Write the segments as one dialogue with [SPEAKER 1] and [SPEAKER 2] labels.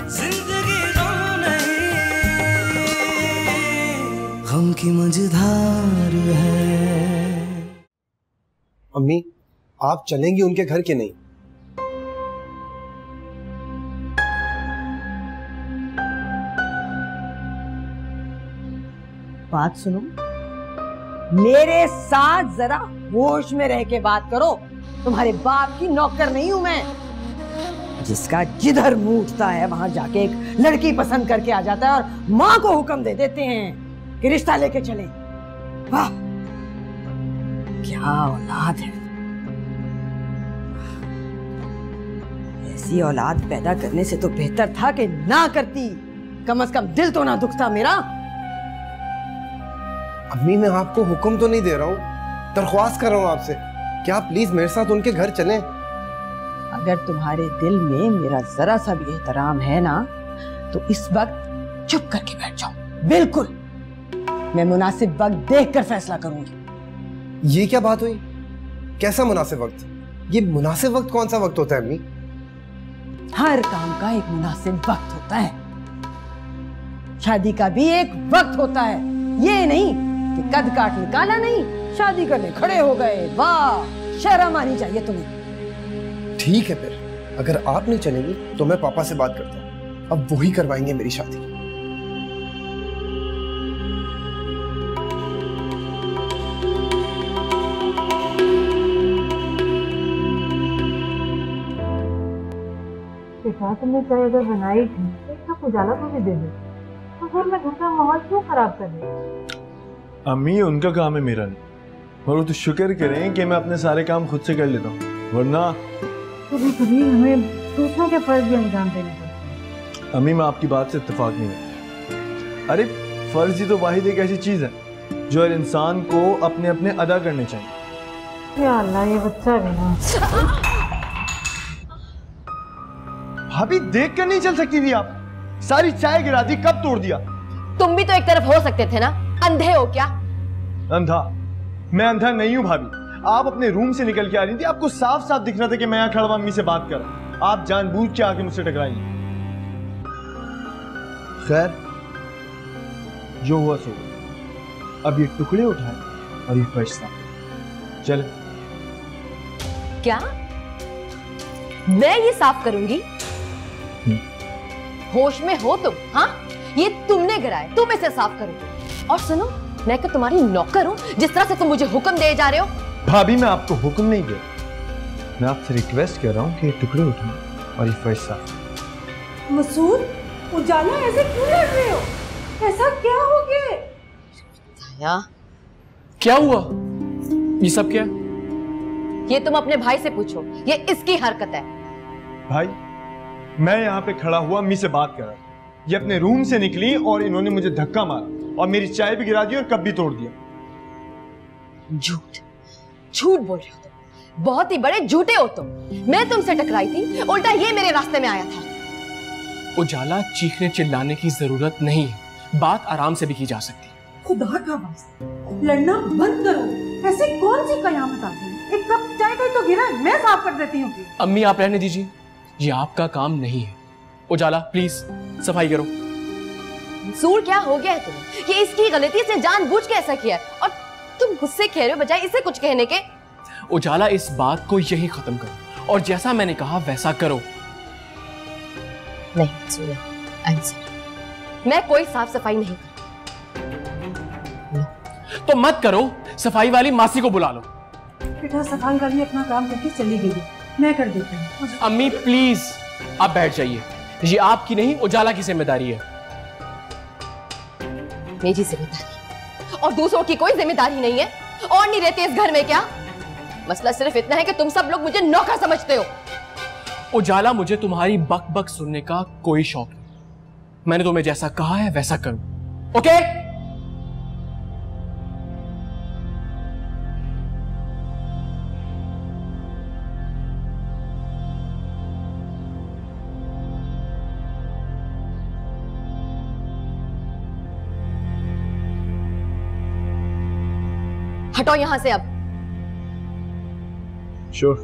[SPEAKER 1] जिंदगी गम नहीं, गम की मझधार है।
[SPEAKER 2] अम्मी, आप चलेंगी उनके घर के नहीं?
[SPEAKER 3] बात सुनो, मेरे साथ जरा होश में रह के बात करो। तुम्हारे बाप की नौकर नहीं हूं मैं, जिसका जिधर मुंह उठता है वहां जाके एक लड़की पसंद करके आ जाता है और मां को हुक्म दे देते हैं कि रिश्ता लेके चले। वाह, क्या औलाद है। ऐसी औलाद पैदा करने से तो बेहतर था कि ना करती, कम से कम दिल तो ना दुखता मेरा।
[SPEAKER 2] अम्मी, मैं आपको हुक्म तो नहीं दे रहा हूँ, दरख्वास्त कर रहा हूँ आपसे, क्या आप प्लीज मेरे साथ उनके घर चलें?
[SPEAKER 3] अगर तुम्हारे दिल में मेरा जरा सा भी एहतराम है ना, तो इस वक्त चुप करके बैठ जाओ। बिल्कुल, मैं मुनासिब वक्त देखकर फैसला करूंगी।
[SPEAKER 2] ये क्या बात हुई? कैसा मुनासिब वक्त? ये मुनासिब वक्त कौन सा वक्त होता है अम्मी?
[SPEAKER 3] हर काम का एक मुनासिब वक्त होता है, शादी का भी एक वक्त होता है। ये नहीं कि कद काट निकाला नहीं, शादी करने खड़े हो गए। वाह, शर्म आनी चाहिए तुम्हें।
[SPEAKER 2] ठीक है, फिर अगर आप नहीं चलेंगी तो मैं पापा से बात करता हूँ, अब वही करवाएंगे मेरी शादी।
[SPEAKER 4] तुमने चाय अगर बनाई थी तो एक कप उजाला को भी दे दो, तो घर में घर का माहौल क्यों खराब कर रहे हो?
[SPEAKER 5] अम्मी, उनका काम है, मेरा नहीं। और वो तो शुक्र करें कि मैं अपने सारे काम खुद से कर लेता हूँ, वरना
[SPEAKER 4] कभी कभी हमें दूसरों के फर्ज भी अंजाम देने पड़ते हैं।
[SPEAKER 5] अम्मी, मैं आपकी बात से इत्तेफाक नहीं है। अरे फर्ज ही तो वाहिद एक ऐसी चीज है जो हर इंसान को अपने अपने अदा करने चाहिए।
[SPEAKER 4] या अल्लाह, ये बच्चा भी ना।
[SPEAKER 5] भाभी, देख कर नहीं चल सकती थी आप? सारी चाय गिरा दी, कब तोड़ दिया?
[SPEAKER 6] तुम भी तो एक तरफ हो सकते थे ना, अंधे हो क्या?
[SPEAKER 5] अंधा? मैं अंधा नहीं हूं भाभी। आप अपने रूम से निकल के आ रही थी, आपको साफ साफ दिख रहा था कि मैं यहाँ खड़ा हुआ अम्मी से बात कर रहा हूं। आप जानबूझ के आके मुझसे टकराई। खैर, जो हुआ सो हुआ। अब ये टुकड़े उठाए और ये फर्श साफ। चल।
[SPEAKER 6] क्या मैं ये साफ करूंगी? होश में हो तुम? हाँ, ये तुमने गिराया, तुम इसे साफ करो। और सुनो, मैं क्या तुम्हारी नौकर हूं जिस तरह से तुम मुझे हुक्म दे जा रहे हो?
[SPEAKER 5] भाभी, मैं आपको हुक्म नहीं दे रहा, मैं आपसे रिक्वेस्ट कर रहा हूं कि ये टुकड़े उठाएं और ये फर्श साफ।
[SPEAKER 4] मसूद, उजाला ऐसे क्यों लड़ रहे हो? ऐसा क्या हो गया?
[SPEAKER 7] क्या हुआ? ये सब क्या?
[SPEAKER 6] ये तुम अपने भाई से पूछो, ये इसकी हरकत है।
[SPEAKER 5] भाई, मैं यहाँ पे खड़ा हुआ अम्मी से बात कर रहा था, ये अपने रूम से निकली और इन्होंने मुझे धक्का मारा और मेरी चाय भी गिरा दी और कप भी तोड़ दिया।
[SPEAKER 6] झूठ झूठ बोल रहे हो तुम, बहुत ही बड़े झूठे हो तुम। मैं तुमसे टकराई थी, उल्टा ये मेरे रास्ते में आया था।
[SPEAKER 7] उजाला, चीखने चिल्लाने की जरूरत नहीं है, बात आराम से भी की जा सकती है।
[SPEAKER 4] खुदा का वास्ता, लड़ना बंद करो। ऐसे कौन सी कयामत आ गई? एक कप चाय का तो गिरा, मैं साफ कर देती हूँ।
[SPEAKER 7] अम्मी, आप रहने दीजिए, ये आपका काम नहीं है। उजाला, प्लीज सफाई करो।
[SPEAKER 6] मंसूर, क्या हो गया है तुम्हें? ये इसकी गलती से जानबूझ के ऐसा किया है और तुम मुझसे कह रहे हो बजाय इसे कुछ कहने के।
[SPEAKER 7] उजाला, इस बात को यही खत्म करो और जैसा मैंने कहा वैसा करो।
[SPEAKER 6] नहीं मंसूर, मैं कोई साफ सफाई नहीं करती।
[SPEAKER 7] तो मत करो, सफाई वाली मासी को बुला लो।
[SPEAKER 4] बेटा, सफाई वाली अपना काम करके चली गई है, मैं कर देती हूँ।
[SPEAKER 7] अम्मी प्लीज, आप बैठ जाइए, ये आपकी नहीं उजाला की जिम्मेदारी है।
[SPEAKER 6] मेरी जिम्मेदारी और दूसरों की कोई जिम्मेदारी नहीं है। और नहीं रहते इस घर में क्या? मसला सिर्फ इतना है कि तुम सब लोग मुझे नौकर समझते हो।
[SPEAKER 7] उजाला, मुझे तुम्हारी बक बक सुनने का कोई शौक नहीं। मैंने तुम्हें जैसा कहा है वैसा करो, ओके?
[SPEAKER 6] हटो यहां से अब।
[SPEAKER 5] श्योर।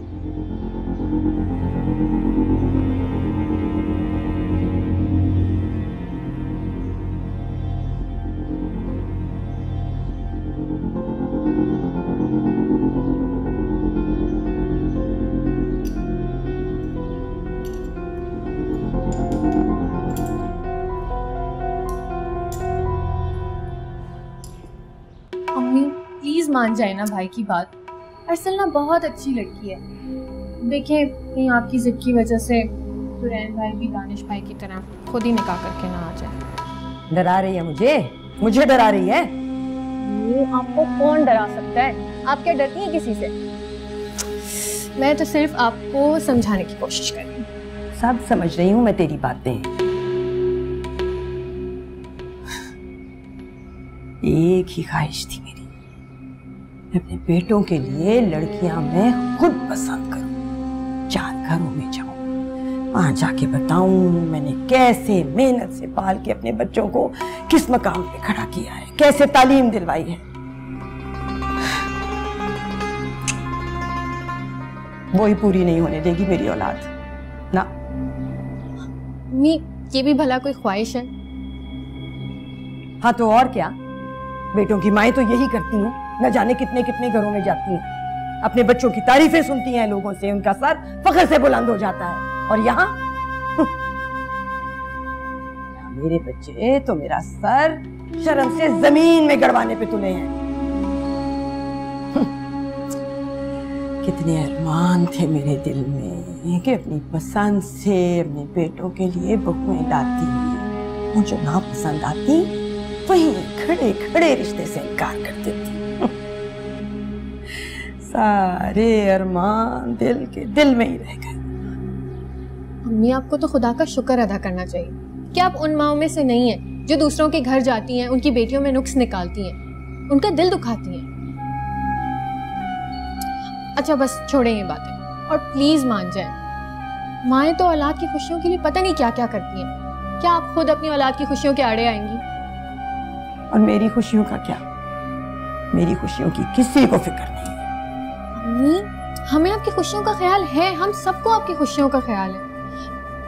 [SPEAKER 6] प्लीज मान जाए ना भाई की बात। अर्सलना बहुत अच्छी लड़की है। देखिए कहीं आपकी जिद की वजह से दुरैन भाई भी दानिश भाई की तरह खुद ही निकाह करके ना आ जाए।
[SPEAKER 3] डरा रही है मुझे डरा रही है।
[SPEAKER 6] ये आपको कौन डरा सकता है? आप क्या डरती हैं किसी से? मैं तो सिर्फ आपको समझाने की कोशिश कर रही हूँ।
[SPEAKER 3] सब समझ रही हूँ मैं तेरी बातें। एक ही ख्वाहिश थी मेरी, अपने बेटों के लिए लड़कियां मैं खुद पसंद करूं, 4 घरों में जाऊं, वहां जाके बताऊं मैंने कैसे मेहनत से पाल के अपने बच्चों को किस मकाम पे खड़ा किया है, कैसे तालीम दिलवाई है। वो ही पूरी नहीं होने देगी मेरी औलाद ना।
[SPEAKER 6] ये भी भला कोई ख्वाहिश है?
[SPEAKER 3] हाँ तो और क्या, बेटों की माएं तो यही करती हैं, न जाने कितने कितने घरों में जाती हैं, अपने बच्चों की तारीफें सुनती हैं लोगों से, उनका सर फख्र से बुलंद हो जाता है। और यहाँ मेरे बच्चे तो मेरा सर शर्म से जमीन में गड़वाने पे तुले हैं। कितने अरमान थे मेरे दिल में कि अपनी पसंद से अपने बेटों के लिए बहुएं लाती, मुझे ना पसंद आती वहीं खड़े खड़े रिश्ते से इनकार कर देती। सारे अरमान दिल के दिल में ही रह गए।
[SPEAKER 6] अम्मी आपको तो खुदा का शुक्र अदा करना चाहिए कि आप उन माओं में से नहीं हैं जो दूसरों के घर जाती हैं, उनकी बेटियों में नुक्स निकालती हैं, उनका दिल दुखाती हैं। अच्छा बस छोड़ें ये बातें और प्लीज मान जाएं, माएँ तो औलाद की खुशियों के लिए पता नहीं क्या क्या करती हैं। क्या आप खुद अपनी औलाद की खुशियों के आड़े आएंगी?
[SPEAKER 3] और मेरी खुशियों का क्या? मेरी खुशियों की किसी को फिक्र नहीं है।
[SPEAKER 6] अम्मी हमें आपकी खुशियों का ख्याल है, हम सबको आपकी खुशियों का ख्याल है,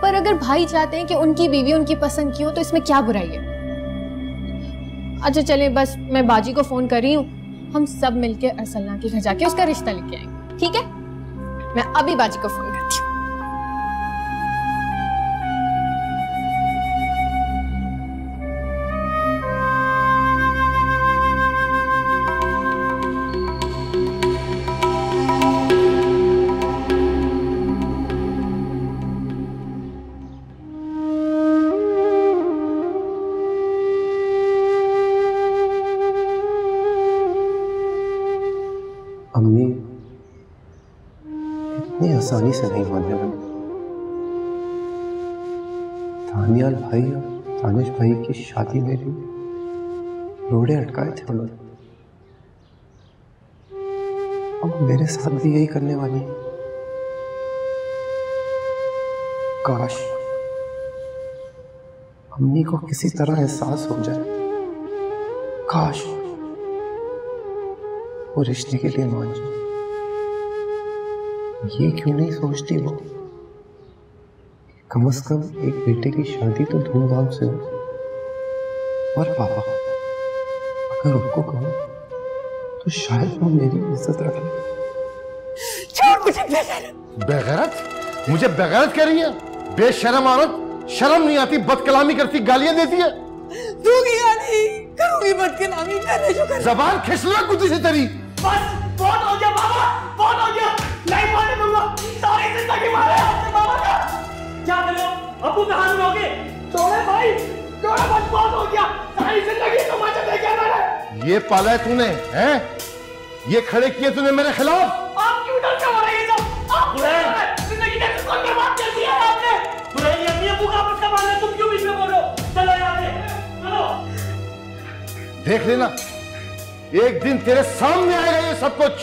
[SPEAKER 6] पर अगर भाई चाहते हैं कि उनकी बीवी उनकी पसंद की हो तो इसमें क्या बुराई है? अच्छा चले बस मैं बाजी को फोन कर रही हूँ, हम सब मिलके अर्सलना के घर जाके उसका रिश्ता लेके आएंगे, ठीक है? मैं अभी बाजी को फोन करती हूँ।
[SPEAKER 2] अम्मी इतनी आसानी से नहीं मानने वाली। दानियाल भाई और दानिश भाई की शादी में भी रोड़े अटकाए थे उन्होंने, अब मेरे साथ भी यही करने वाली है। काश अम्मी को किसी तरह एहसास हो जाए, काश वो रिश्ते के लिए मान जाए। ये क्यों नहीं सोचती वो, कम से कम एक बेटे की शादी तो धूमधाम से हो। और पापा अगर उनको कहो तो शायद वो मेरी इज्जत रख ले।
[SPEAKER 3] छोड़ मुझे बेगैरत।
[SPEAKER 8] बेगैरत? मुझे बेगैरत कह रही है? बेशरम औरत, शर्म नहीं आती, बदकलामी करती, गालियां देती है।
[SPEAKER 3] दूंगी गाली, करूंगी बदकलामी, करने जो कर।
[SPEAKER 8] जबान खिसला कुत्ती से तेरी।
[SPEAKER 7] बस बहुत हो गया बाबा, बहुत हो गया, नहीं मारने दूंगा, सारी जिंदगी मारे आपने बाबा का। क्या करो अबू कहाँ रहोगे? छोड़े भाई, छोड़े बस, बहुत हो गया, सारी जिंदगी तमाचा देखे मैंने।
[SPEAKER 8] ये पाला है तूने, हैं? ये खड़े किए तूने मेरे खिलाफ।
[SPEAKER 7] आप क्यों डर के मारे ये सब? आप जिंदगी कैसे कौन बर्बाद कर दिया है आपने? बुराई अम्मी अबू का आपस का मामला, तुम क्यों बीच में बोल रहे हो? चलो यहाँ से, चलो।
[SPEAKER 8] देख लेना, एक दिन तेरे सामने आएगा ये सब कुछ।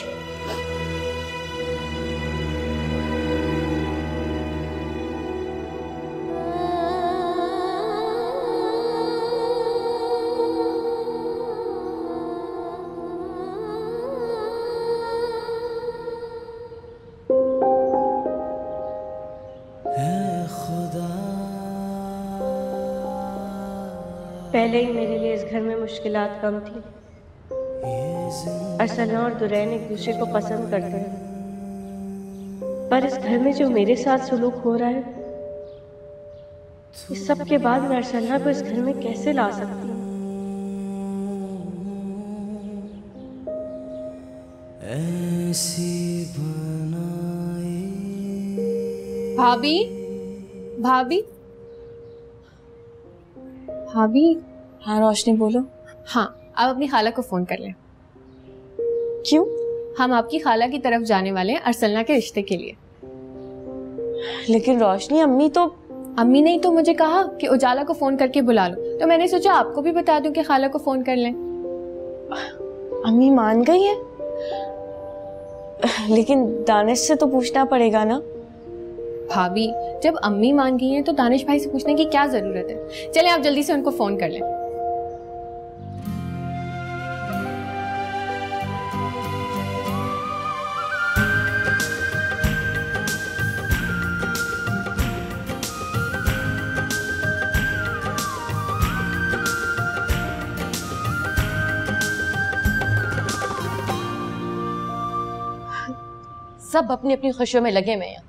[SPEAKER 9] पहले ही मेरे लिए इस घर में मुश्किलात कम थी। अर्सलना और दुरैन एक दूसरे को पसंद करते हैं, पर इस घर में जो मेरे साथ सुलूक हो रहा है, इस सब के बाद मैं अर्सलना को इस घर में कैसे ला सकती हूँ?
[SPEAKER 1] नसीब बनाए।
[SPEAKER 6] भाभी, भाभी, भाभी।
[SPEAKER 9] हाँ रोशनी बोलो।
[SPEAKER 6] हाँ, आप अपनी खाला को फोन कर लें।
[SPEAKER 9] क्यों?
[SPEAKER 6] हम आपकी खाला की तरफ जाने वाले हैं अरसलना के रिश्ते के लिए।
[SPEAKER 9] लेकिन रोशनी अम्मी तो।
[SPEAKER 6] अम्मी ने ही तो मुझे कहा कि उजाला को फोन करके बुला लो, तो मैंने सोचा आपको भी बता दूं कि खाला को फोन कर लें।
[SPEAKER 9] अम्मी मान गई है, लेकिन दानिश से तो पूछना पड़ेगा ना।
[SPEAKER 6] भाभी, जब अम्मी मान गई हैं तो दानिश भाई से पूछने की क्या जरूरत है। चलें आप जल्दी से उनको फोन कर लें।
[SPEAKER 10] सब अपनी अपनी खुशियों में लगे हुए हैं,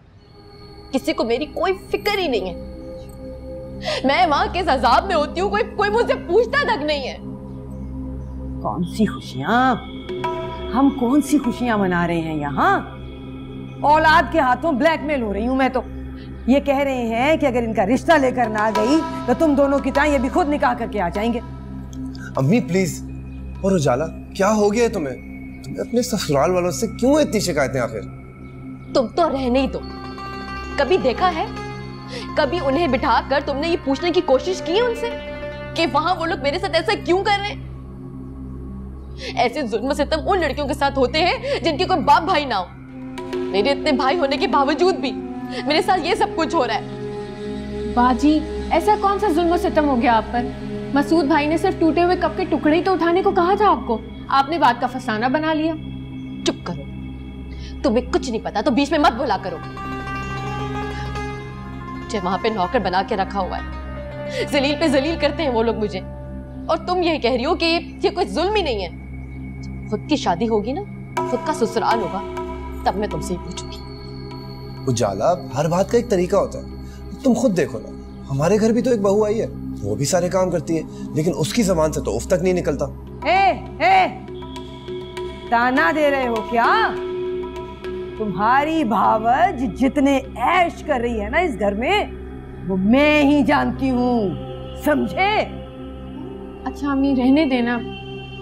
[SPEAKER 10] किसी को मेरी कोई फिक्र ही नहीं है। मैं वहां किस अजाब में होती हूँ कोई मुझसे पूछता तक नहीं है।
[SPEAKER 3] कौन सी खुशियां? हम कौन सी खुशियां मना रहे हैं यहाँ? औलाद के हाथों ब्लैकमेल हो रही हूँ मैं तो। ये कह रहे हैं कि अगर इनका रिश्ता लेकर ना गई तो तुम दोनों की तरह ये भी खुद निकाह करके आ जाएंगे।
[SPEAKER 2] अम्मी प्लीज। और उजाला, क्या हो गया है तुम्हें? तुम्हें अपने ससुराल वालों से क्यों इतनी शिकायतें आखिर?
[SPEAKER 10] तुम तो रहने ही दो। कभी देखा है, कभी उन्हें बिठाकर तुमने ये पूछने की कोशिश की है उनसे कि वहां वो लोग मेरे साथ ऐसा क्यों कर रहे हैं? ऐसे जुल्म सितम उन लड़कियों के साथ होते हैं जिनके कोई बाप भाई ना हो। मेरे इतने भाई होने के बावजूद भी मेरे साथ ये सब कुछ हो रहा है।
[SPEAKER 6] बाजी, ऐसा कौन सा जुल्म सितम हो गया आप पर? मसूद भाई ने सिर्फ टूटे हुए कप के टुकड़े ही तो उठाने को कहा था आपको। आपने बात का फसाना बना लिया।
[SPEAKER 10] चुप करो, तुम्हें कुछ नहीं पता तो बीच में मत बोला करो। मुझे वहां पे नौकर बना के रखा हुआ है, जलील पे जलील करते हैं वो लोग मुझे, और तुम ये कह रही हो कि ये कोई जुल्म ही नहीं है। खुद की शादी होगी ना, खुद का ससुराल होगा, तब मैं तुमसे ही पूछूंगी।
[SPEAKER 2] उजाला, हर बात का एक तरीका होता है। तुम खुद देखो ना, हमारे घर भी तो एक बहू आई है, वो भी सारे काम करती है, लेकिन उसकी जबान से तो उफ तक नहीं निकलता।
[SPEAKER 3] ताना दे रहे हो क्या? तुम्हारी भावज जितने ऐश कर रही है ना इस घर में, वो मैं ही जानती हूँ, समझे?
[SPEAKER 6] अच्छा अम्मी, रहने देना,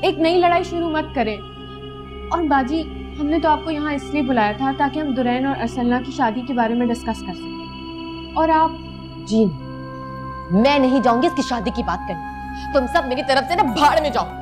[SPEAKER 6] एक नई लड़ाई शुरू मत करें। और बाजी, हमने तो आपको यहाँ इसलिए बुलाया था ताकि हम दुरैन और अरसलना की शादी के बारे में डिस्कस कर सकें। और आप?
[SPEAKER 10] जी मैं नहीं जाऊंगी इसकी शादी की बात करने। तुम सब मेरी तरफ से ना भाड़ में जाओ।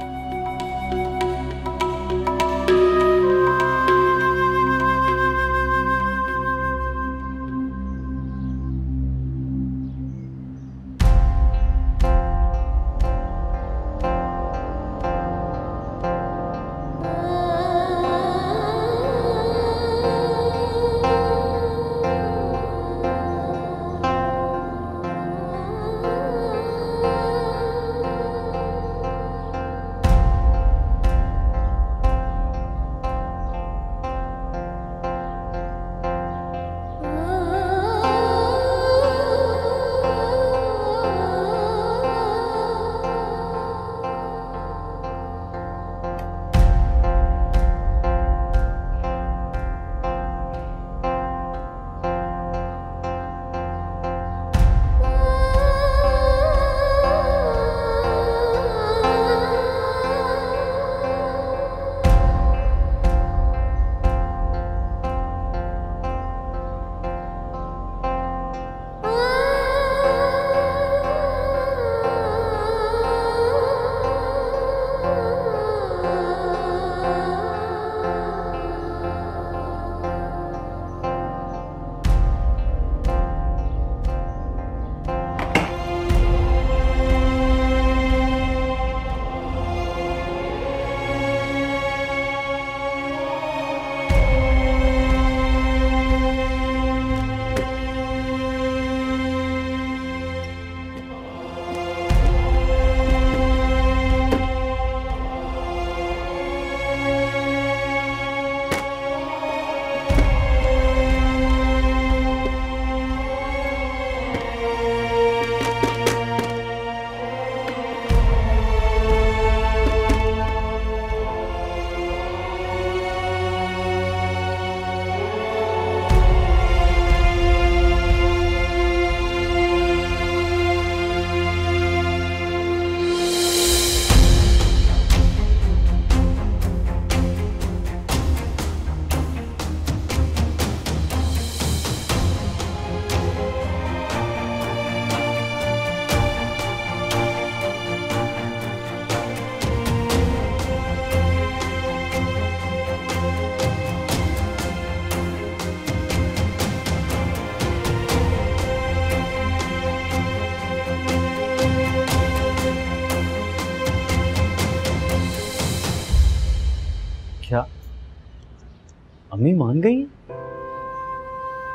[SPEAKER 11] अम्मी मान गई हैं?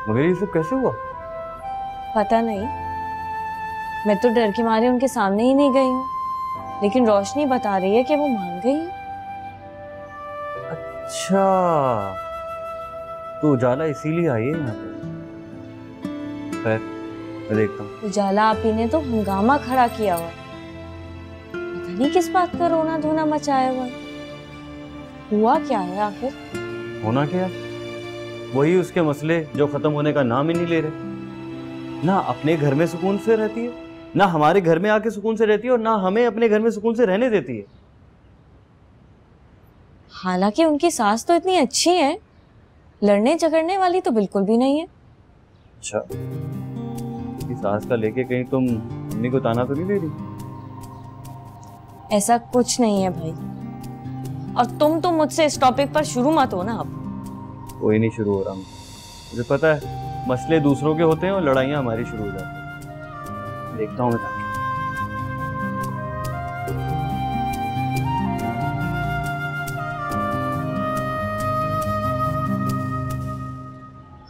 [SPEAKER 11] मगर ये सब कैसे हुआ?
[SPEAKER 9] पता नहीं, मैं तो डर के मारे उनके सामने ही नहीं गई हूँ, लेकिन रोशनी बता रही है कि वो मान गई है।
[SPEAKER 11] अच्छा, तो उजाला इसीलिए आई है यहाँ पे। खैर, मैं देखता हूँ।
[SPEAKER 9] उजाला आपी ने तो हंगामा खड़ा किया हुआ, पता नहीं किस बात का रोना धोना मचाया हुआ। हुआ क्या है आखिर?
[SPEAKER 11] होना क्या है? वही उसके मसले जो खत्म होने का नाम ही नहीं ले रहे। ना अपने घर में सुकून से रहती है, ना हमारे घर में आके सुकून से रहती है, और ना हमें अपने घर में सुकून से रहने देती है।
[SPEAKER 9] हालांकि उनकी सास तो इतनी अच्छी है, लड़ने झगड़ने वाली तो बिल्कुल भी नहीं है।
[SPEAKER 11] अच्छा, उसकी सास का लेके कहीं तुम अम्मी को ताना तो नहीं दे रही?
[SPEAKER 9] ऐसा कुछ नहीं है भाई, और तुम तो मुझसे इस टॉपिक पर शुरू मत हो ना। अब
[SPEAKER 11] कोई नहीं शुरू हो रहा, मुझे पता है मसले दूसरों के होते हैं और लड़ाइयाँ हमारी शुरू हो जाती हैं। देखता हूँ मैं जाके।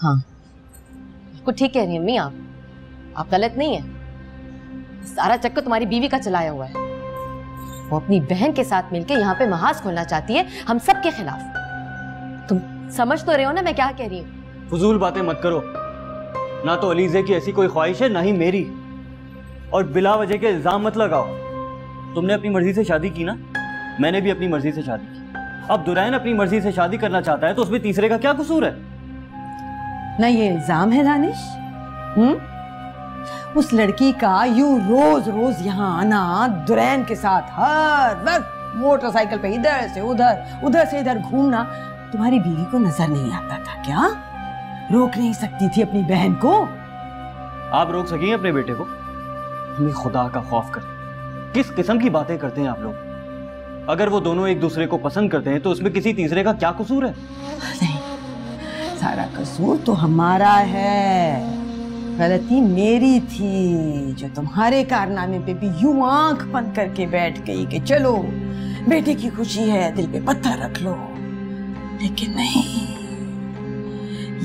[SPEAKER 10] हाँ, बिल्कुल ठीक कह रही हैं अम्मी आप गलत नहीं है। सारा चक्कर तुम्हारी बीवी का चलाया हुआ है। वो अपनी बहन के साथ मिलकर यहाँ पे महाज खोलना चाहती है हम सब के खिलाफ। तुम समझ तो रहे हो ना मैं क्या कह रही हूँ?
[SPEAKER 11] फजूल बातें मत करो। ना तो अलीज़े की ऐसी कोई ख्वाहिश है, ना ही मेरी। और बिला वजह के इल्जाम मत लगाओ। तुमने अपनी मर्जी से शादी की ना, मैंने भी अपनी मर्जी से शादी की। अब दुरैन अपनी मर्जी से शादी करना चाहता है तो उसमें तीसरे का क्या कसूर है?
[SPEAKER 3] ना ये इल्जाम है दानिश? उस लड़की का यूं रोज रोज यहाँ आना, दुरैन के साथ हर वक्त मोटरसाइकिल पे इधर से उधर से इधर घूमना तुम्हारी बीवी को नजर नहीं आता था क्या? रोक नहीं सकती थी अपनी बहन को?
[SPEAKER 11] आप रोक सकी अपने बेटे को? हमें खुदा का खौफ कर, किस किस्म की बातें करते हैं आप लोग? अगर वो दोनों एक दूसरे को पसंद करते हैं तो उसमें किसी तीसरे का क्या कसूर है?
[SPEAKER 3] नहीं, सारा कसूर तो हमारा है। गलती मेरी थी जो तुम्हारे कारनामे पे भी यूं आंख बंद करके बैठ गई कि चलो बेटे की खुशी है, दिल पे पत्थर रख लो। लेकिन नहीं,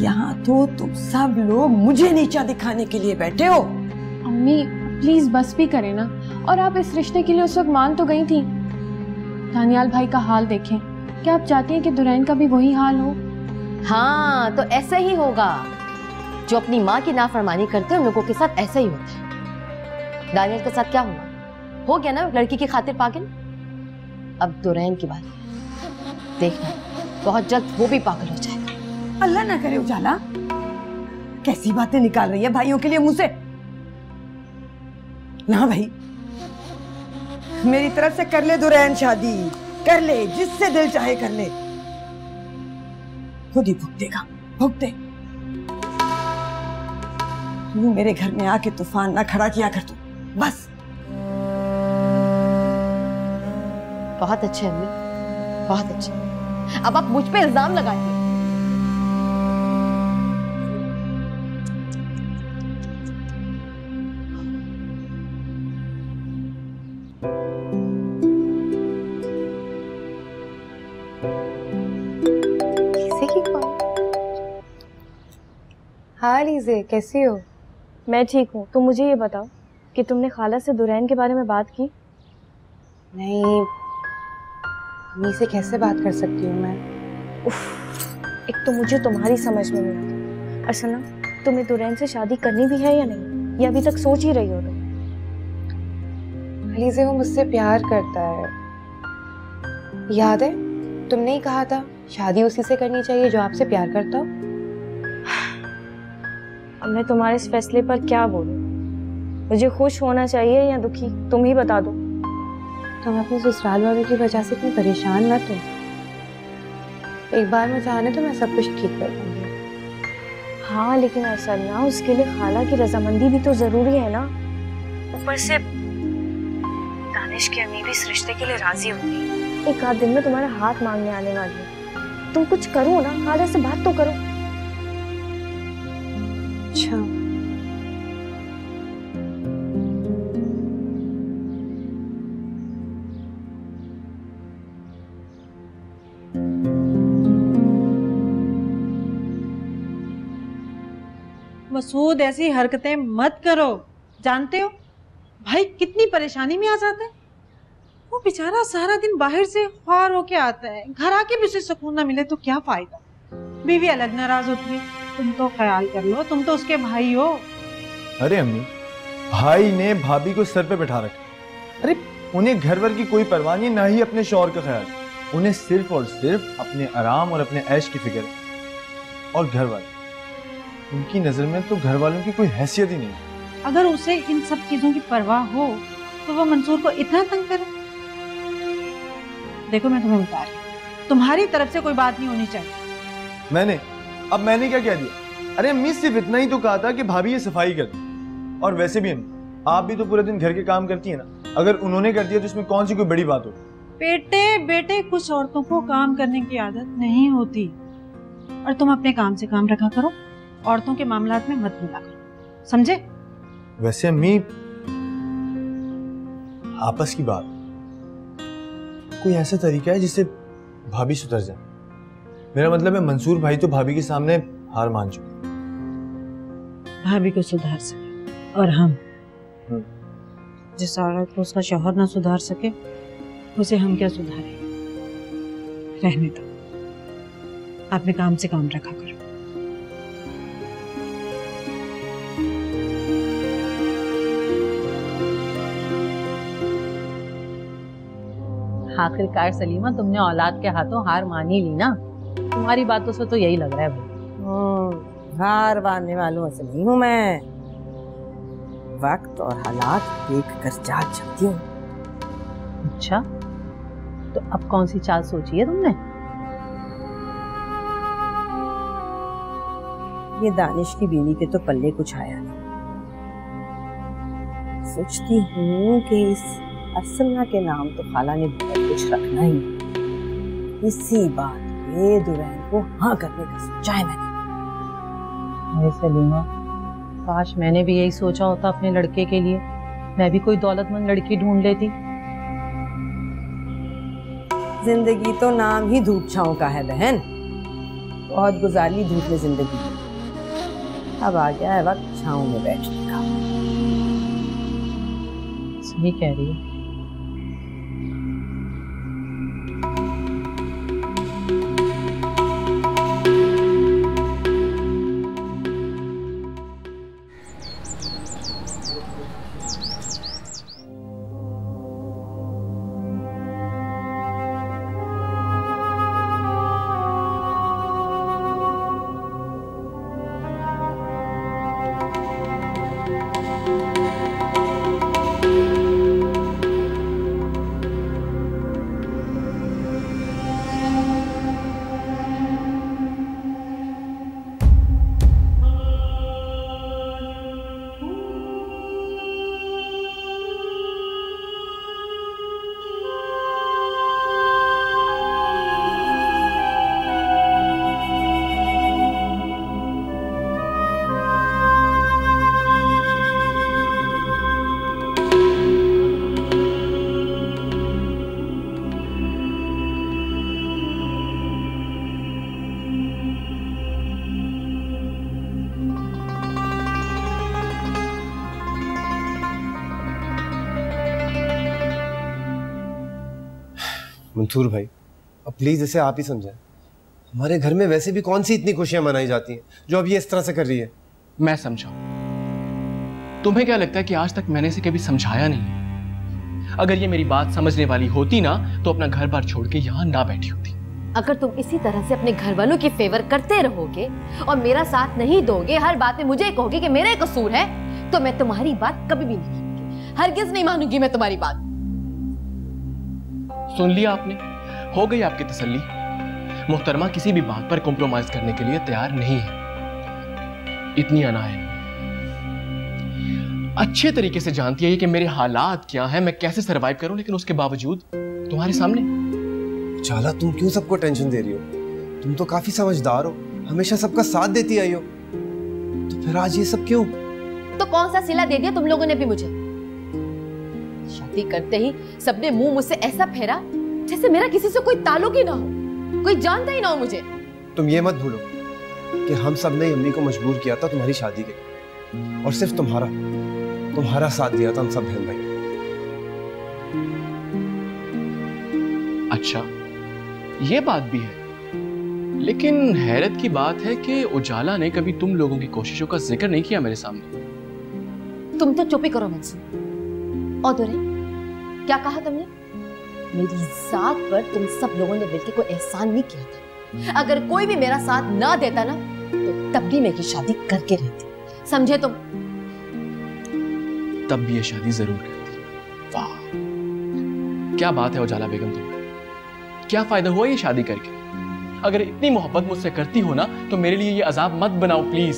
[SPEAKER 3] यहाँ तो तुम सब लोग मुझे नीचा दिखाने के लिए बैठे हो।
[SPEAKER 6] अम्मी प्लीज बस भी करें ना। और आप इस रिश्ते के लिए उस वक्त मान तो गई थी। दानियाल भाई का हाल देखें, क्या आप चाहती हैं कि दुरैन का भी वही हाल हो?
[SPEAKER 10] हाँ, तो ऐसा ही होगा। जो अपनी माँ की नाफरमानी करते हैं उन लोगों के साथ ऐसा ही होता है। दानियल के साथ क्या हुआ? हो गया ना लड़की की खातिर पागल। अब दुरैन की बात देखना, बहुत जल्द वो भी पागल हो जाएगा।
[SPEAKER 3] अल्लाह ना करे उजाला, कैसी बातें निकाल रही है भाइयों के लिए मुंह से। ना भाई, मेरी तरफ से कर ले दुरैन शादी, कर ले, जिससे दिल चाहे कर ले। खुद ही भुगतेगा, भुगते। तू मेरे घर में आके तूफान ना खड़ा किया कर तू, बस।
[SPEAKER 10] बहुत अच्छे अम्मी, बहुत अच्छे। अब आप मुझ पे इल्जाम लगाइए।
[SPEAKER 9] हाँ लीज़े, कैसी हो? मैं ठीक हूँ। तुम मुझे ये बताओ कि तुमने खाला से दुरैन के बारे में बात की?
[SPEAKER 12] नहीं, अम्मी से कैसे बात कर सकती हूँ मैं?
[SPEAKER 9] उफ, एक तो मुझे तुम्हारी समझ में नहीं आती। असल ना, तुम्हें दुरैन से शादी करनी भी है या नहीं, या अभी तक सोच ही रही हो तुम?
[SPEAKER 12] लीज़े, वो मुझसे प्यार करता है। याद है तुमने ही कहा था शादी उसी से करनी चाहिए जो आपसे प्यार करता हो।
[SPEAKER 9] अब मैं तुम्हारे इस फैसले पर क्या बोलूं? मुझे खुश होना चाहिए या दुखी, तुम ही बता दो।
[SPEAKER 12] तुम अपने ससुराल वालों की वजह से इतनी परेशान मत हो। एक बार मुझे आने तो मैं सब कुछ ठीक कर दूंगी।
[SPEAKER 9] हाँ, लेकिन असल ना उसके लिए खाला की रजामंदी भी तो जरूरी है ना। ऊपर से दानिश की अम्मी भी इस रिश्ते के लिए राजी होगी। एक आध दिन में तुम्हारा हाथ मांगने आने वाली है। तुम कुछ करो ना, खाला से बात तो करो।
[SPEAKER 12] अच्छा,
[SPEAKER 4] मसूद ऐसी हरकतें मत करो। जानते हो भाई कितनी परेशानी में आ जाता है। वो बेचारा सारा दिन बाहर से ख्वार होके आता है, घर आके भी उसे सुकून ना मिले तो क्या फायदा। बीवी अलग नाराज होती है। तुम तो ख्याल कर लो, तुम तो उसके भाई हो।
[SPEAKER 5] अरे अम्मी, भाई ने भाभी को सर पे बैठा रखा। अरे उन्हें घर वर की कोई परवाह नहीं, ना ही अपने शौहर का ख्याल। उन्हें सिर्फ और सिर्फ अपने आराम और अपने ऐश की फिक्र है। और घर वाले, उनकी नजर में तो घर वालों की कोई हैसियत ही नहीं।
[SPEAKER 4] अगर उसे इन सब चीजों की परवाह हो तो वो मंसूर को इतना तंग करे। देखो मैं तुम्हें बता रही हूँ, तुम्हारी तरफ से कोई बात नहीं होनी चाहिए।
[SPEAKER 5] मैंने क्या कह दिया? अरे अम्मी सिर्फ इतना ही तो कहा था कि भाभी ये सफाई कर दे। और वैसे भी अम्मी, आप भी तो पूरे दिन घर के काम करती है ना। अगर उन्होंने कर दिया तो इसमें कौन सी कोई बड़ी बात हो?
[SPEAKER 4] बेटे कुछ औरतों को काम करने की आदत नहीं होती। और तुम अपने काम से काम रखा करो, औरतों के मामलात में मत मिला करो, समझे?
[SPEAKER 5] वैसे अम्मी, आपस की बात, कोई ऐसा तरीका है जिससे भाभी सुधर जाए? मेरा मतलब है मंसूर भाई तो भाभी के सामने हार मान चुके।
[SPEAKER 4] भाभी को सुधार सके और हम जिस औरत को उसका शौहर ना सुधार सके उसे हम क्या सुधारें। रहने दो, अपने काम से काम रखा करो।
[SPEAKER 13] आखिरकार सलीमा, तुमने औलाद के हाथों हार मान ही ली ना। तुम्हारी बातों से तो यही लग रहा है भाई।
[SPEAKER 3] हार मानने वालों से नहीं हूँ मैं। वक्त और हालात देख कर चाल चलती हूँ।
[SPEAKER 13] अच्छा, तो अब कौन सी चाल सोची है तुमने?
[SPEAKER 3] ये दानिश की बीवी के तो पल्ले कुछ आया नहीं। सोचती हूँ कि इस अर्सना के नाम तो खाला ने बहुत कुछ रखना ही, इसी बात पे दुल्हन को हाँ करने का सोचा है मैंने।
[SPEAKER 13] सलीमा, काश मैंने भी यही सोचा होता अपने लड़के के लिए। मैं भी कोई दौलतमंद लड़की ढूंढ लेती।
[SPEAKER 3] जिंदगी तो नाम ही धूप छांव का है बहन। बहुत गुजारी धूप में जिंदगी, अब आ गया है वक्त छांव में बैठने का।
[SPEAKER 13] सही कह रही है।
[SPEAKER 2] मंसूर भाई, अब प्लीज इसे आप ही समझाएं। हमारे घर में वैसे भी कौन सी इतनी खुशियां मनाई जाती हैं जो अब ये इस तरह से कर रही है।
[SPEAKER 14] मैं समझाऊं? तुम्हें क्या लगता है कि आज तक मैंने इसे कभी समझाया नहीं? अगर ये मेरी बात समझने वाली होती ना तो अपना घर बार छोड़ के यहाँ ना बैठी होती।
[SPEAKER 10] अगर तुम इसी तरह से अपने घर वालों की फेवर करते रहोगे और मेरा साथ नहीं दोगे, हर बात में मुझे कहोगे कि मेरा कसूर है, तो मैं तुम्हारी बात कभी भी नहीं मानूंगी। हरगिज नहीं मानूंगी मैं तुम्हारी बात।
[SPEAKER 14] सुन लिया आपने? हो गई आपकी तसल्ली? मोहतरमा किसी भी बात पर कॉम्प्रोमाइज करने के लिए तैयार नहीं है। इतनी अनायत अच्छे तरीके से जानती है कि मेरे हालात क्या हैं, मैं कैसे सरवाइव करूं, लेकिन उसके बावजूद तुम्हारे सामने।
[SPEAKER 2] चाला, तुम क्यों सबको टेंशन दे रही हो? तुम तो काफी समझदार हो, हमेशा सबका साथ देती आई हो, तो फिर आज ये सब क्यों?
[SPEAKER 10] तो कौन सा सिला दे दिया तुम लोगों ने भी मुझे? शादी करते ही सबने मुंह मुझसे ऐसा फेरा जैसे मेरा किसी से कोई ताल्लुक ही ना हो, कोई जानता ही ना हो मुझे।
[SPEAKER 2] तुम ये मत भूलो कि हम सब ने अम्मी को मजबूर किया था तुम्हारी शादी के लिए। और सिर्फ तुम्हारा साथ दिया था हम सब बहन भाई।
[SPEAKER 14] अच्छा, ये बात भी है, लेकिन हैरत की बात है कि उजाला ने कभी तुम लोगों की कोशिशों का जिक्र नहीं किया मेरे सामने।
[SPEAKER 10] तुम तो चुप ही करो मंसूर। और दुरे, क्या कहा तुमने? मेरी जात पर तुम सब लोगों ने मिलकर कोई एहसान नहीं किया था। अगर कोई भी मेरा साथ ना देता ना तो तब भी मेरी शादी करके रहती, समझे तुम?
[SPEAKER 14] तब भी ये शादी जरूर करती। वाह, क्या बात है उजाला बेगम, तुम क्या फायदा हुआ ये शादी करके? अगर इतनी मोहब्बत मुझसे करती हो ना तो मेरे लिए ये अजाब मत बनाओ प्लीज।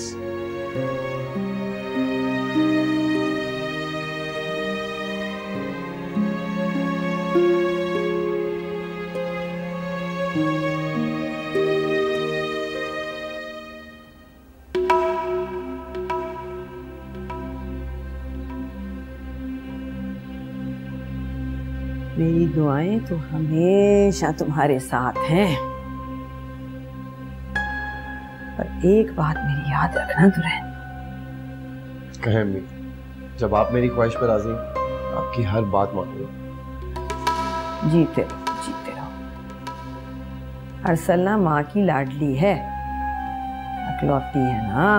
[SPEAKER 3] मेरी दुआएं तो हमेशा तुम्हारे साथ हैं, पर एक बात मेरी याद रखना दुल्हन।
[SPEAKER 2] कहें अम्मी, जब आप मेरी ख्वाहिश पर राजी हैं, आपकी हर बात मानूंगा।
[SPEAKER 3] जीते रहो। अरसलना माँ की लाडली है, अकलौती है ना,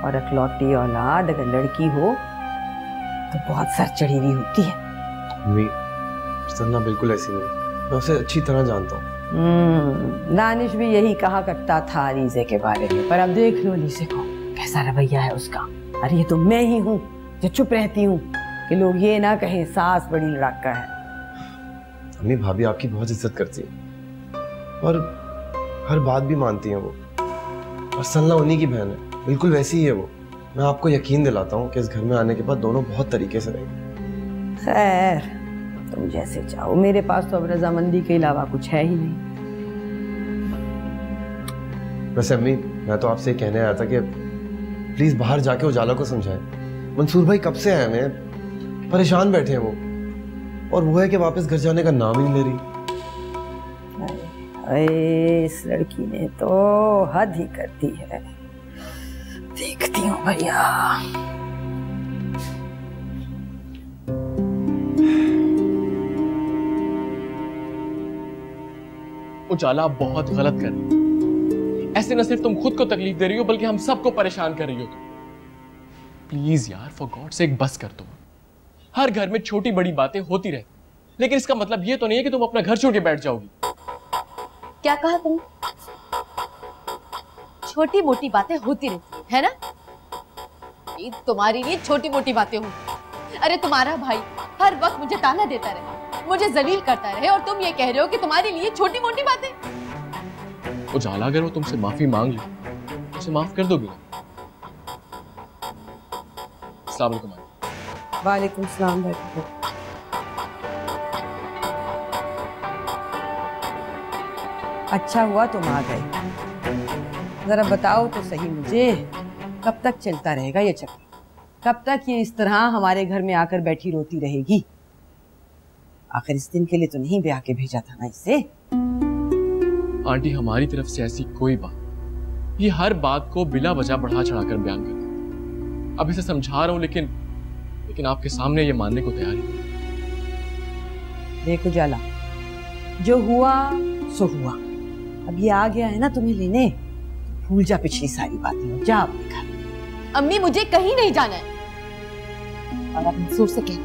[SPEAKER 3] और अकलौती औलाद अगर लड़की हो तो बहुत सर चढ़ी हुई होती है।
[SPEAKER 2] अम्मी, अरसलना बिल्कुल ऐसी नहीं, मैं उसे अच्छी तरह जानता हूँ।
[SPEAKER 3] दानिश भी यही कहा करता था अलीज़े के बारे में, पर अब देख लो अलीज़े को, कैसा रवैया है उसका। अरे ये तो मैं ही हूँ जो चुप रहती हूँ कि लोग ये ना कहें सास बड़ी लड़ाका है।
[SPEAKER 2] अम्मी, भाभी आपकी बहुत इज्जत करती है और हर बात भी मानती हैं वो। अरसलना उन्हीं की बहन है, बिल्कुल वैसी ही है वो। मैं आपको यकीन दिलाता हूँ कि इस घर में आने के बाद दोनों बहुत तरीके से रहेंगे।
[SPEAKER 3] खैर, तुम जैसे चाहो, मेरे पास तो अब रजामंदी के अलावा कुछ है ही नहीं।
[SPEAKER 2] वैसे अम्मी, मैं तो आपसे कहने आया था कि प्लीज बाहर जाके उजाला को समझाएं। मंसूर भाई कब से आए हैं, परेशान बैठे हैं वो, और वो है कि वापस घर जाने का नाम ही नहीं ले रही।
[SPEAKER 3] अरे इस लड़की ने तो हद ही कर दी है। देखती हूँ भैया।
[SPEAKER 14] उजाला बहुत गलत कर रही हो। ऐसे न सिर्फ तुम खुद को तकलीफ दे रही हो बल्कि हम सबको परेशान कर रही हो तुम। प्लीज यार, फॉर गॉड सेक बस कर दो। हर घर में छोटी बड़ी बातें होती रहती, लेकिन इसका मतलब ये तो नहीं है कि तुम अपना घर छोड़ के बैठ जाओगी।
[SPEAKER 10] क्या कहा तुम? छोटी मोटी बातें होती रहती है ना? ये तुम्हारे लिए छोटी मोटी बातें होती। अरे तुम्हारा भाई हर वक्त मुझे ताना देता रहे, मुझे जलील करता रहे, और तुम ये कह रहे हो कि तुम्हारे लिए छोटी मोटी बातें।
[SPEAKER 14] उजाला, अगर वो तुमसे माफी मांग ले तो उसे माफ कर दोगे? अस्सलाम वालेकुम।
[SPEAKER 3] वालेकुम सलाम भाई। अच्छा हुआ तुम आ गए। जरा बताओ तो सही मुझे, कब तक चलता रहेगा ये चक्कर? कब तक ये इस तरह हमारे घर में आकर बैठी रोती रहेगी? आखिर इस दिन के लिए तो नहीं ब्याह के भेजा था ना इसे।
[SPEAKER 14] आंटी, हमारी तरफ से ऐसी कोई बात, ये हर बात को बिला वजह बढ़ा चढ़ाकर बयान कर रही। अब इसे समझा रहा हूं, लेकिन आपके सामने ये मानने को तैयार है।
[SPEAKER 3] देखो जाला, जो हुआ सो हुआ। अब ये आ गया है ना तुम्हें लेने, भूल जा पिछली सारी बातें, जा अपने घर।
[SPEAKER 10] अम्मी, मुझे कहीं नहीं जाना है, और अब मंसूर से कह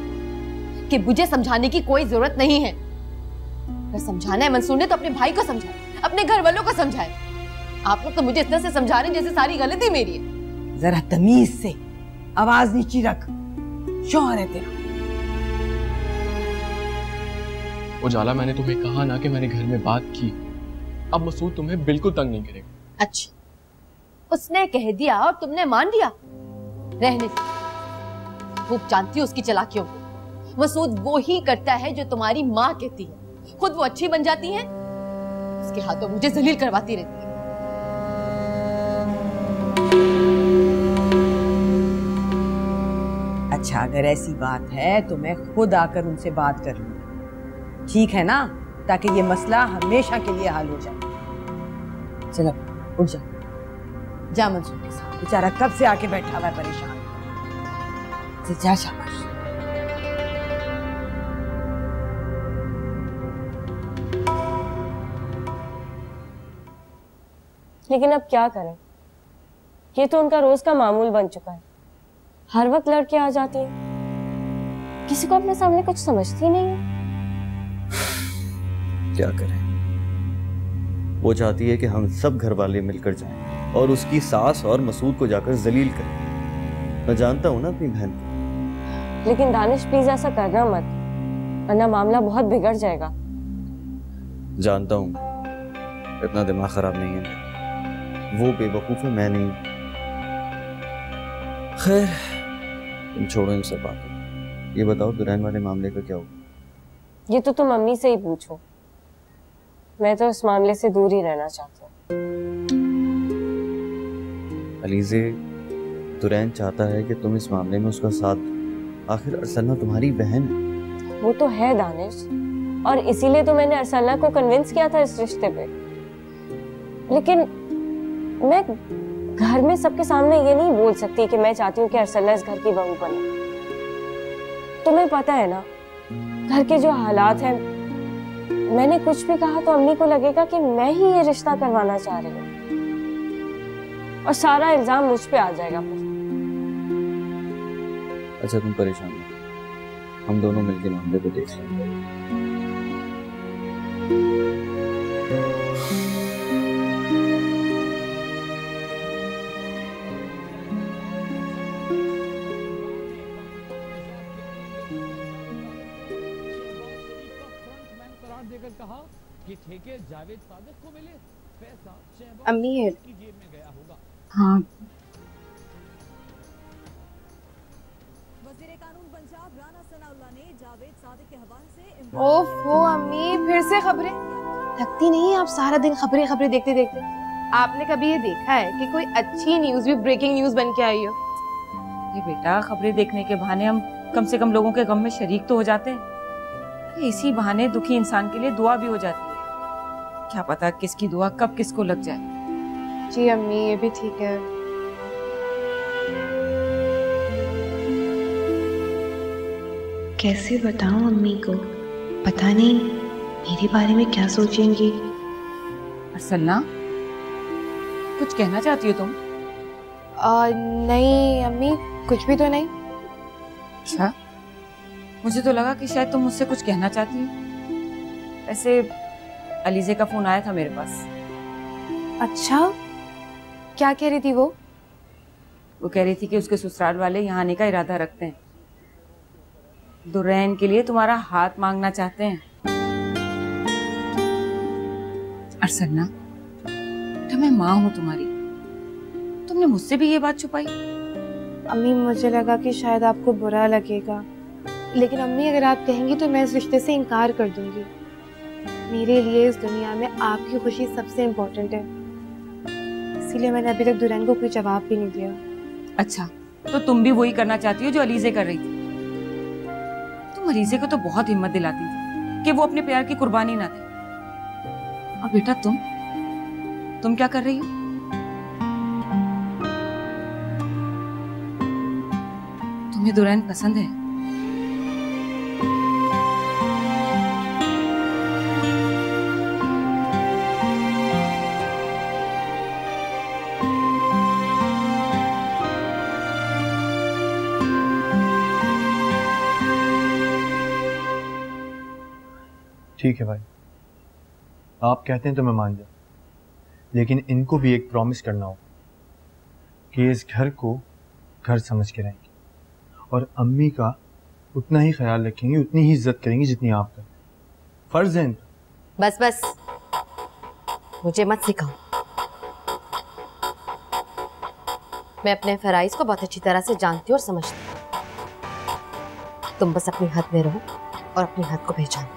[SPEAKER 10] कि मुझे समझाने की कोई जरूरत नहीं है। अगर समझाना है मंसूर ने तो अपने भाई को समझाए, अपने घर वालों को समझाए। आप लोग तो मुझे इस तरह से समझा रहे हैं जैसे सारी गलती मेरी है।
[SPEAKER 3] जरा तमीज से आवाज नीची रख, शौहर है तेरा।
[SPEAKER 14] उजाला, मैंने तुम्हें कहा ना कि मैंने घर में बात की। अब मसूद तुम्हें बिल्कुल तंग नहीं करेगा।
[SPEAKER 10] अच्छा, उसने कह दिया और तुमने मान लिया? रहने दो, खूब जानती हो उसकी चालाकियों को। मसूद वो ही करता है जो तुम्हारी माँ कहती है। खुद वो अच्छी बन जाती है, उसके हाथों मुझे जलील करवाती रहती है।
[SPEAKER 3] अच्छा, अगर ऐसी बात है तो मैं खुद आकर उनसे बात कर लूंगी, ठीक है ना? ताकि ये मसला हमेशा के लिए हल हो जाए। चलो उठ जा, जा मंसूर के साथ, बेचारा कब से आके बैठा हुआ है परेशान। जा शाबाश।
[SPEAKER 9] लेकिन अब क्या करें, ये तो उनका रोज का मामूल बन चुका है। हर वक्त लड़के आ जाती है, किसी को अपने सामने कुछ समझती नहीं है।
[SPEAKER 11] क्या करें, वो चाहती है कि हम सब घर वाले मिलकर जाएं और उसकी सास और मसूद को जाकर जलील करें। मैं जानता हूं ना अपनी बहन को।
[SPEAKER 9] लेकिन दानिश प्लीज ऐसा करना मत, वरना मामला बहुत बिगड़ जाएगा।
[SPEAKER 11] जानता हूं, इतना दिमाग खराब नहीं है, वो बेवकूफ है, मैं नहीं। खैर तुम छोड़ो इन सब बातों, ये बताओ दुरैन वाले मामले का क्या हुआ?
[SPEAKER 9] ये तो तुम मम्मी से ही पूछो, मैं तो इस मामले से दूर ही रहना चाहती हूँ।
[SPEAKER 11] अलीज़े, दुरैन चाहता है कि तुम इस मामले में उसका साथ दो। आखिर अरसलना तुम्हारी बहन है।
[SPEAKER 9] वो तो है दानिश, और इसीलिए तो मैंने अरसलना को कन्विंस किया था इस रिश्ते पे। लेकिन मैं घर में सबके सामने ये नहीं बोल सकती कि मैं चाहती हूँ कि अरसलना इस घर की बहू बने। तुम्हें पता है ना घर के जो हालात हैं, मैंने कुछ भी कहा तो अम्मी को लगेगा कि मैं ही ये रिश्ता करवाना चाह रही हूँ और सारा इल्जाम मुझ पे आ जाएगा फिर।
[SPEAKER 11] अच्छा तुम परेशान मत, हम दोनों मिलकर मामले को देख लेंगे।
[SPEAKER 12] अम्मी है।
[SPEAKER 3] हाँ
[SPEAKER 12] ओफो अम्मी, फिर से खबरें। थकती नहीं आप सारा दिन खबरें खबरें देखते देखते? आपने कभी ये देखा है कि कोई अच्छी न्यूज भी ब्रेकिंग न्यूज बन के आई हो?
[SPEAKER 15] ये बेटा, खबरें देखने के बहाने हम कम से कम लोगों के गम में शरीक तो हो जाते हैं। इसी बहाने दुखी इंसान के लिए दुआ भी हो जाती है। क्या पता किसकी दुआ कब किसको लग जाए।
[SPEAKER 12] जी अम्मी, ये भी ठीक है।
[SPEAKER 16] कैसे बताऊं अम्मी को, पता नहीं मेरे बारे में क्या सोचेंगी।
[SPEAKER 15] अरसलना, कुछ कहना चाहती हो तुम?
[SPEAKER 12] नहीं अम्मी, कुछ भी तो नहीं।
[SPEAKER 15] अच्छा, मुझे तो लगा कि शायद तुम मुझसे कुछ कहना चाहती हो। ऐसे अलीज़े का फोन आया था मेरे पास।
[SPEAKER 12] अच्छा, क्या कह रही थी वो?
[SPEAKER 15] वो कह रही थी कि उसके ससुराल वाले यहाँ आने का इरादा रखते हैं, दुरैन के लिए तुम्हारा हाथ मांगना चाहते हैं। अरसलना, तो मैं माँ हूँ तुम्हारी, तुमने मुझसे भी ये बात छुपाई?
[SPEAKER 12] अम्मी, मुझे लगा कि शायद आपको बुरा लगेगा, लेकिन अम्मी अगर आप कहेंगी तो मैं इस रिश्ते से इनकार कर दूंगी। मेरे लिए इस दुनिया में आपकी खुशी सबसे इम्पोर्टेंट है, इसीलिए मैंने अभी तक दुरैन को कोई जवाब भी नहीं दिया।
[SPEAKER 15] अच्छा, तो तुम भी वही करना चाहती हो जो अलीज़े कर रही थी? तुम अलीज़े को तो बहुत हिम्मत दिलाती थी कि वो अपने प्यार की कुर्बानी ना दे, और बेटा तुम क्या कर रही हो? तुम्हें दुरैन पसंद है?
[SPEAKER 5] ठीक है भाई, आप कहते हैं तो मैं मान जाऊं, लेकिन इनको भी एक प्रॉमिस करना होगा कि इस घर को घर समझ के रहेंगे और अम्मी का उतना ही ख्याल रखेंगे, उतनी ही इज्जत करेंगी जितनी आप करते हैं। फर्ज है इनका।
[SPEAKER 10] बस बस, मुझे मत सिखाओ। मैं अपने फराइज को बहुत अच्छी तरह से जानती हूँ और समझती हूँ। तुम बस अपनी हद में रहो और अपनी हद को पहचानो,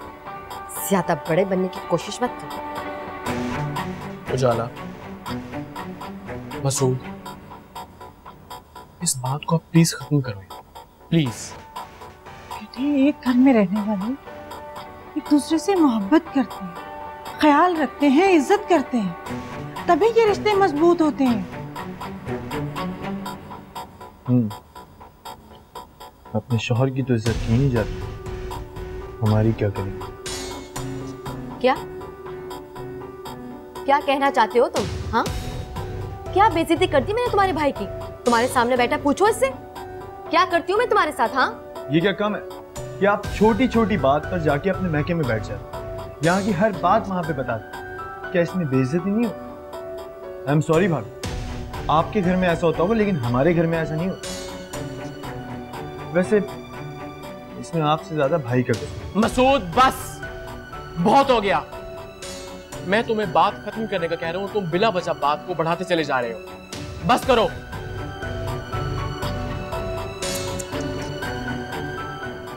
[SPEAKER 10] ज्यादा बड़े बनने की कोशिश मत करो।
[SPEAKER 14] उजाला, मसूद, इस बात को आप प्लीज खत्म करो, प्लीज।
[SPEAKER 4] बेटे, एक घर में रहने वाले एक दूसरे से मोहब्बत करते हैं, ख्याल रखते हैं, इज्जत करते हैं, तभी ये रिश्ते मजबूत होते हैं।
[SPEAKER 5] अपने शौहर की तो इज्जत की नहीं जाती, हमारी क्या करेंगे?
[SPEAKER 10] क्या क्या कहना चाहते हो तुम? हाँ, क्या बेइज्जती करती मैंने तुम्हारे भाई की? तुम्हारे सामने बैठा, पूछो इससे क्या करती हूँ मैं तुम्हारे साथ? हाँ,
[SPEAKER 5] ये क्या कम है कि आप छोटी छोटी बात पर जाके अपने महके में बैठ जाते, यहाँ की हर बात वहां पे बताते? क्या इसमें बेइज्जती नहीं हो? आई एम सॉरी भाभी, आपके घर में ऐसा होता होगा लेकिन हमारे घर में ऐसा नहीं होता। वैसे इसमें आपसे ज्यादा भाई का कसूर।
[SPEAKER 14] मसूद बस, बहुत हो गया। मैं तुम्हें बात खत्म करने का कह रहा हूं, तुम बिला वजह बात को बढ़ाते चले जा रहे हो। बस करो।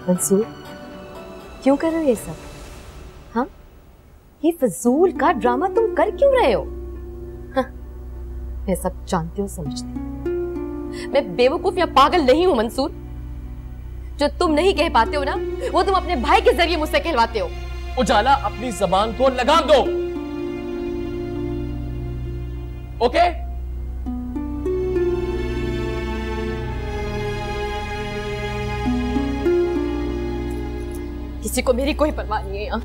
[SPEAKER 10] मंसूर, क्यों कर रहे हो ये सब? हाँ, ये फजूल का ड्रामा तुम कर क्यों रहे हो? हाँ, मैं सब जानती हूँ, समझती हूँ। मैं बेवकूफ या पागल नहीं हूँ मंसूर। जो तुम नहीं कह पाते हो ना, वो तुम अपने भाई के जरिए मुझसे कहलवाते हो।
[SPEAKER 14] उजाला, अपनी जबान को लगाम दो, ओके?
[SPEAKER 10] किसी को मेरी कोई परवाह नहीं है यहाँ।